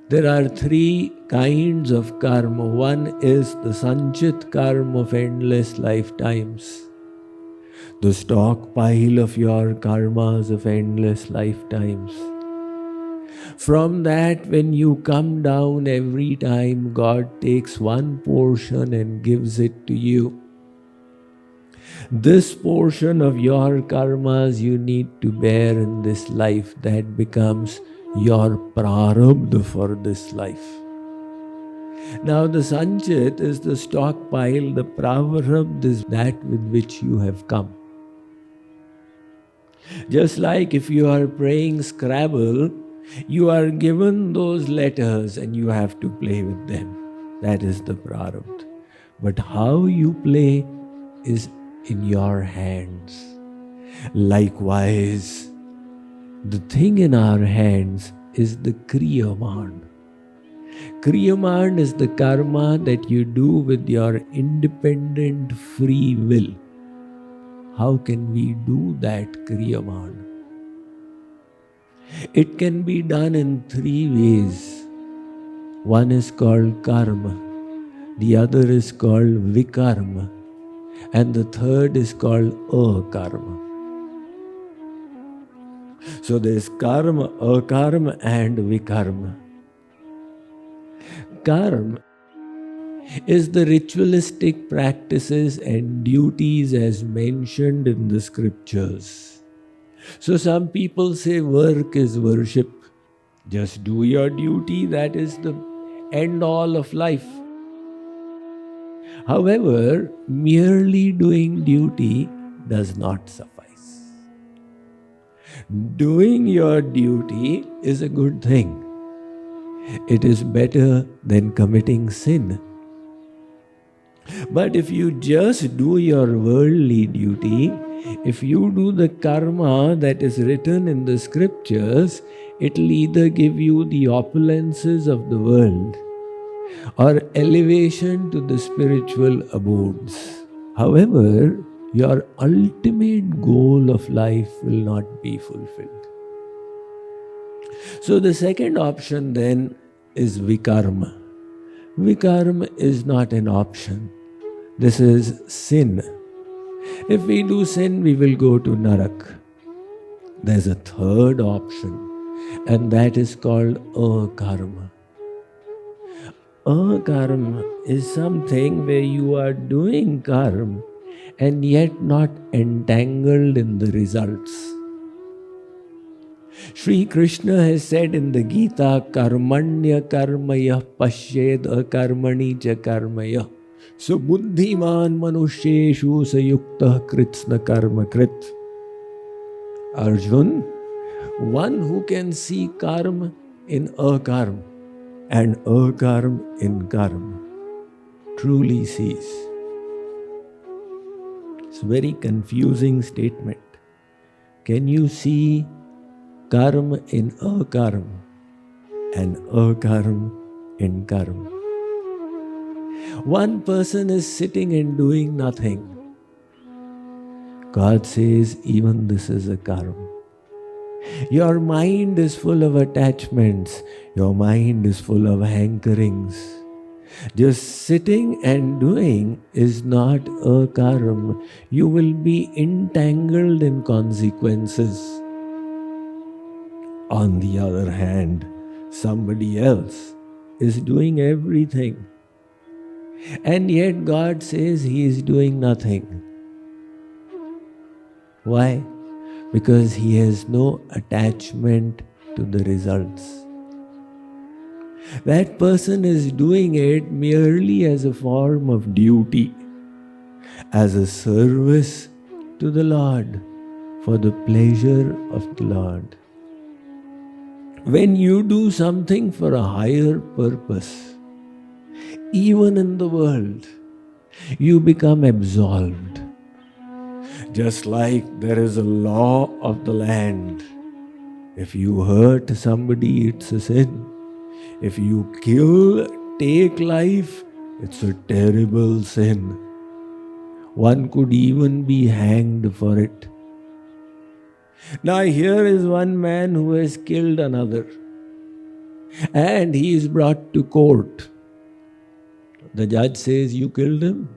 There are three kinds of karma. One is the Sanchit Karma of endless lifetimes, the stockpile of your karmas of endless lifetimes. From that, when you come down every time, God takes one portion and gives it to you. This portion of your karmas you need to bear in this life. That becomes your Prārabdh for this life. Now the Sanchit is the stockpile, the Prārabdh is that with which you have come. Just like if you are playing Scrabble, you are given those letters and you have to play with them. That is the Prārabdh. But how you play is in your hands. Likewise, the thing in our hands is the Kriyāmāṇ. Kriyāmāṇ is the karma that you do with your independent free will. How can we do that Kriyāmāṇ? It can be done in three ways. One is called karma, the other is called Vikarma, and the third is called Akarma. So there's karma, Akarma and Vikarma. Karma is the ritualistic practices and duties as mentioned in the scriptures. So some people say work is worship. Just do your duty, that is the end all of life. However, merely doing duty does not suffice. Doing your duty is a good thing. It is better than committing sin. But if you just do your worldly duty, if you do the karma that is written in the scriptures, it will either give you the opulences of the world or elevation to the spiritual abodes. However, your ultimate goal of life will not be fulfilled. So the second option then is Vikarma. Vikarma is not an option. This is sin. If we do sin, we will go to Narak. There's a third option, and that is called Akarma. Akarma is something where you are doing karma and yet not entangled in the results. Shree Krishna has said in the Gita, Karmanya karmaya pashyed akarmani cha karmaya. So buddhiman manusheshu sayukta kritsna karma krit. Arjuna, one who can see karma in akarma and akarma in karma truly sees. It's a very confusing statement. Can you see karma in akarma and akarma in karma? One person is sitting and doing nothing. God says, even this is a karma. Your mind is full of attachments. Your mind is full of hankerings. Just sitting and doing is not a karma. You will be entangled in consequences. On the other hand, somebody else is doing everything. And yet God says he is doing nothing. Why? Because he has no attachment to the results. That person is doing it merely as a form of duty, as a service to the Lord, for the pleasure of the Lord. When you do something for a higher purpose, even in the world, you become absolved. Just like there is a law of the land. If you hurt somebody, it's a sin. If you kill, take life, it's a terrible sin. One could even be hanged for it. Now here is one man who has killed another. and he is brought to court. The judge says, "You killed him?"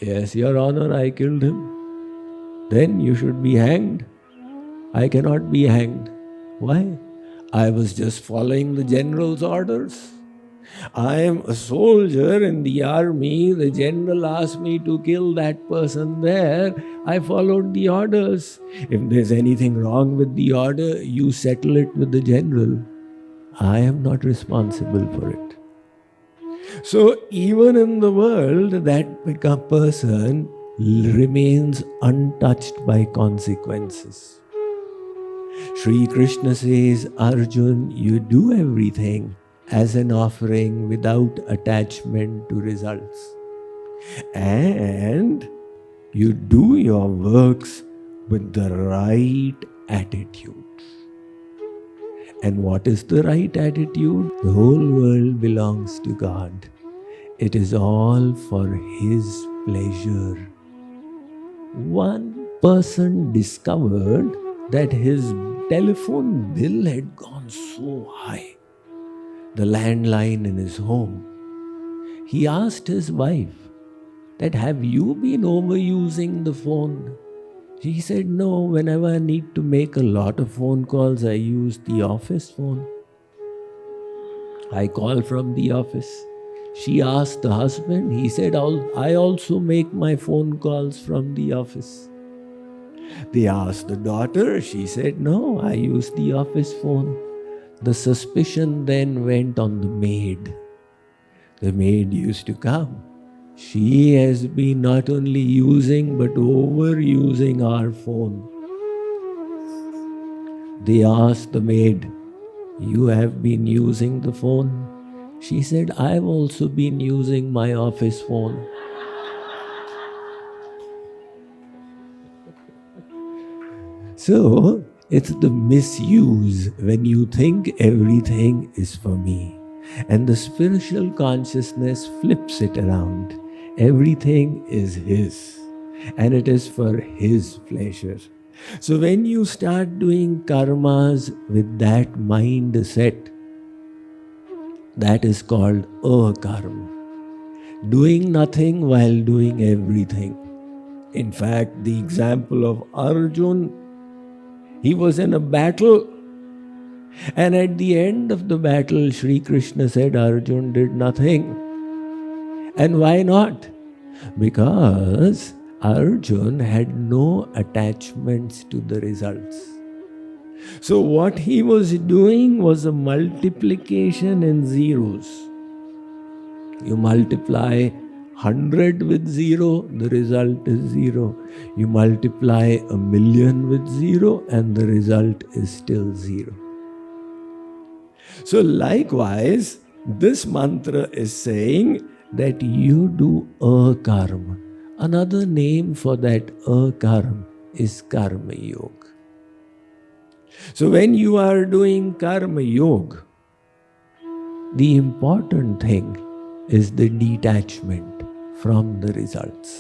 "Yes, Your Honor, I killed him." "Then you should be hanged." "I cannot be hanged." "Why?" "I was just following the general's orders. I am a soldier in the army. The general asked me to kill that person there. I followed the orders. If there's anything wrong with the order, you settle it with the general. I am not responsible for it." So even in the world, that person remains untouched by consequences. Shree Krishna says, "Arjun, you do everything as an offering without attachment to results. And you do your works with the right attitude." And what is the right attitude? The whole world belongs to God. It is all for His pleasure. One person discovered that his telephone bill had gone so high, the landline in his home. He asked his wife that, "Have you been overusing the phone?" She said, "No, whenever I need to make a lot of phone calls, I use the office phone. I call from the office." She asked the husband. He said, "I also make my phone calls from the office." They asked the daughter. She said, "No, I use the office phone." The suspicion then went on the maid. The maid used to come. She has been not only using but overusing our phone. They asked the maid, "You have been using the phone?" She said, "I've also been using my office phone." So, it's the misuse when you think everything is for me. And the spiritual consciousness flips it around. Everything is His. And it is for His pleasure. So when you start doing karmas with that mindset, that is called Akarma. Doing nothing while doing everything. In fact, the example of Arjuna, he was in a battle, and at the end of the battle, Shree Krishna said Arjuna did nothing. And why not? Because Arjuna had no attachments to the results. So what he was doing was a multiplication in zeros. You multiply 100 with 0, the result is 0. You multiply 1,000,000 with 0, and the result is still 0. So likewise, this mantra is saying that you do Akarma. Another name for that Akarma is Karma Yoga. So when you are doing Karma Yoga, the important thing is the detachment from the results.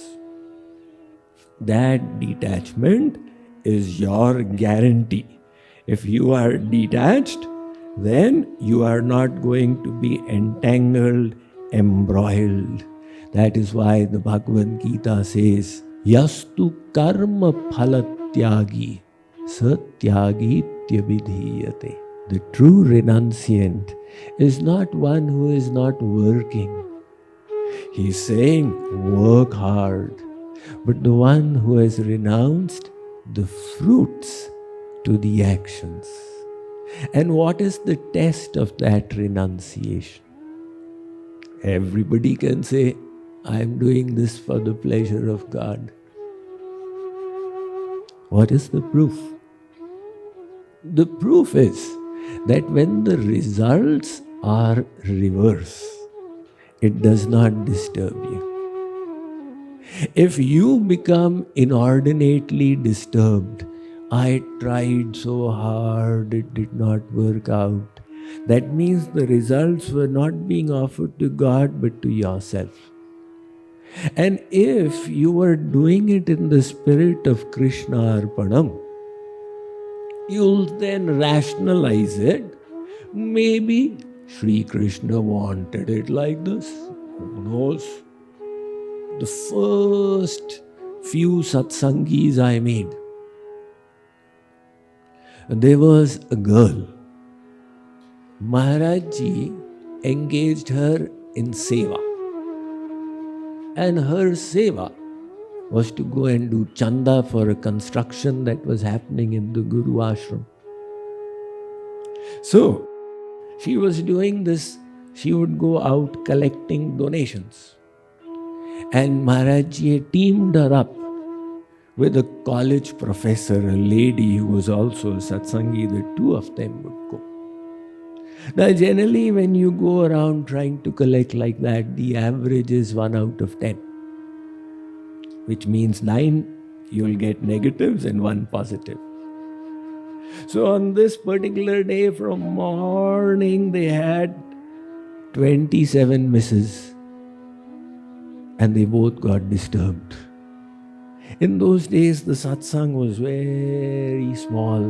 That detachment is your guarantee. If you are detached, then you are not going to be entangled, embroiled. That is why the Bhagavad Gita says, "Yastu karma phalatyagi satyagitya vidhiyate." The true renunciant is not one who is not working. He is saying, work hard. But the one who has renounced the fruits to the actions. And what is the test of that renunciation? Everybody can say, "I am doing this for the pleasure of God." What is the proof? The proof is that when the results are reverse, it does not disturb you. If you become inordinately disturbed, "I tried so hard, it did not work out," that means the results were not being offered to God but to yourself. And if you were doing it in the spirit of Krishna Arpanam, you'll then rationalize it. Maybe Shree Krishna wanted it like this. Who knows? The first few satsangis I made, there was a girl. Maharaj Ji engaged her in seva. And her seva was to go and do chanda for a construction that was happening in the Guru Ashram. So, she was doing this. She would go out collecting donations. And Maharaj Ji had teamed her up with a college professor, a lady who was also a satsangi. The two of them would go. Now, generally, when you go around trying to collect like that, the average is 1 out of 10, which means 9 you'll get negatives and 1 positive. So on this particular day, from morning, they had 27 misses, and they both got disturbed. In those days, the satsang was very small,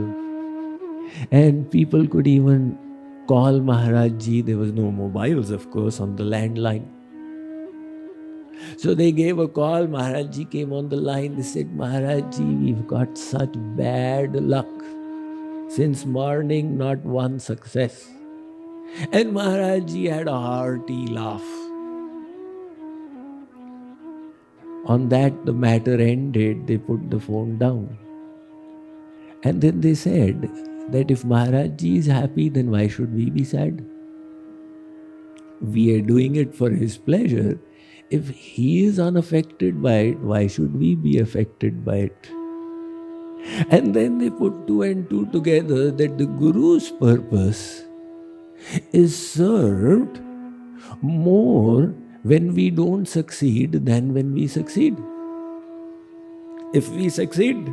and people could even call Maharaj Ji. There was no mobiles, of course, on the landline. So they gave a call. Maharaj Ji came on the line. They said, Maharaj Ji, we've got such bad luck. Since morning, not one success. And Maharaj Ji had a hearty laugh. On that, the matter ended. They put the phone down. And then they said that if Maharaj Ji is happy, then why should we be sad? We are doing it for his pleasure. If he is unaffected by it, why should we be affected by it? And then they put 2 and 2 together, that the Guru's purpose is served more when we don't succeed than when we succeed. If we succeed,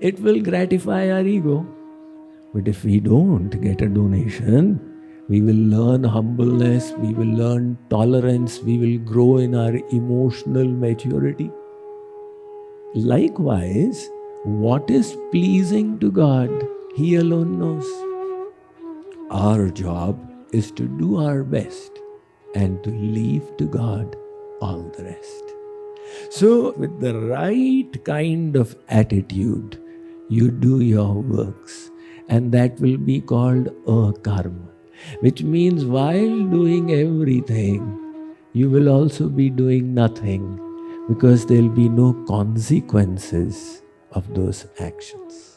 it will gratify our ego. But if we don't get a donation, we will learn humbleness, we will learn tolerance, we will grow in our emotional maturity. Likewise, what is pleasing to God, He alone knows. Our job is to do our best and to leave to God all the rest. So, with the right kind of attitude, you do your works, and that will be called Akarma, which means while doing everything, you will also be doing nothing, because there will be no consequences of those actions.